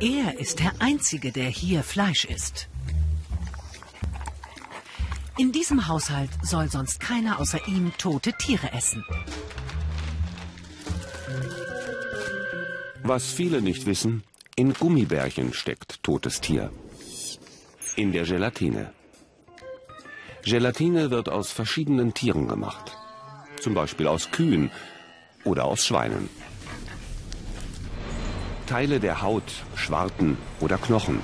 Er ist der Einzige, der hier Fleisch isst. In diesem Haushalt soll sonst keiner außer ihm tote Tiere essen. Was viele nicht wissen, in Gummibärchen steckt totes Tier. In der Gelatine. Gelatine wird aus verschiedenen Tieren gemacht. Zum Beispiel aus Kühen oder aus Schweinen. Teile der Haut, Schwarten oder Knochen.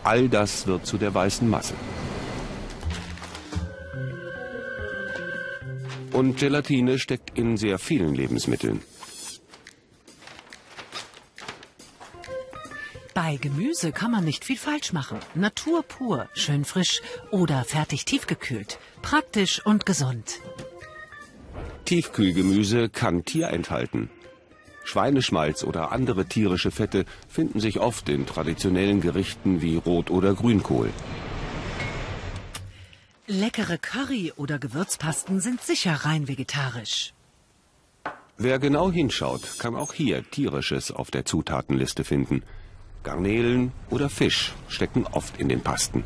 All das wird zu der weißen Masse. Und Gelatine steckt in sehr vielen Lebensmitteln. Bei Gemüse kann man nicht viel falsch machen. Natur pur, schön frisch oder fertig tiefgekühlt. Praktisch und gesund. Tiefkühlgemüse kann Tier enthalten. Schweineschmalz oder andere tierische Fette finden sich oft in traditionellen Gerichten wie Rot- oder Grünkohl. Leckere Curry- oder Gewürzpasten sind sicher rein vegetarisch. Wer genau hinschaut, kann auch hier Tierisches auf der Zutatenliste finden. Garnelen oder Fisch stecken oft in den Pasten.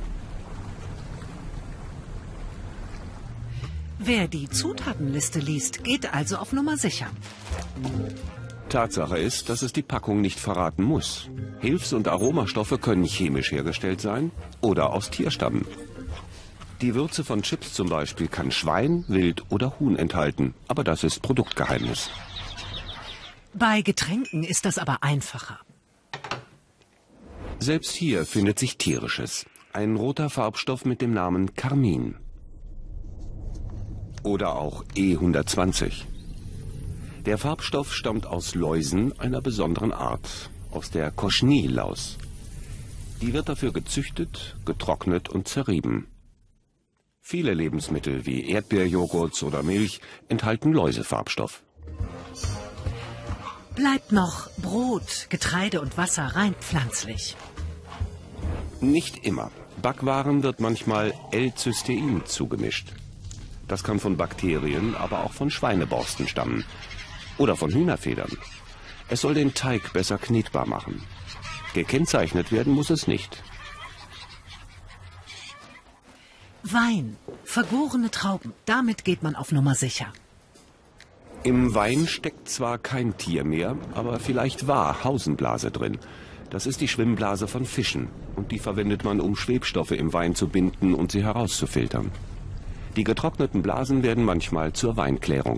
Wer die Zutatenliste liest, geht also auf Nummer sicher. Tatsache ist, dass es die Packung nicht verraten muss. Hilfs- und Aromastoffe können chemisch hergestellt sein oder aus Tier stammen. Die Würze von Chips zum Beispiel kann Schwein, Wild oder Huhn enthalten, aber das ist Produktgeheimnis. Bei Getränken ist das aber einfacher. Selbst hier findet sich Tierisches. Ein roter Farbstoff mit dem Namen Karmin. Oder auch E120. Der Farbstoff stammt aus Läusen einer besonderen Art, aus der Cochenille-Laus. Die wird dafür gezüchtet, getrocknet und zerrieben. Viele Lebensmittel wie Erdbeerjoghurts oder Milch enthalten Läusefarbstoff. Bleibt noch Brot, Getreide und Wasser rein pflanzlich. Nicht immer. Backwaren wird manchmal L-Cystein zugemischt. Das kann von Bakterien, aber auch von Schweineborsten stammen. Oder von Hühnerfedern. Es soll den Teig besser knetbar machen. Gekennzeichnet werden muss es nicht. Wein, vergorene Trauben, damit geht man auf Nummer sicher. Im Wein steckt zwar kein Tier mehr, aber vielleicht war Hausenblase drin. Das ist die Schwimmblase von Fischen und die verwendet man, um Schwebstoffe im Wein zu binden und sie herauszufiltern. Die getrockneten Blasen werden manchmal zur Weinklärung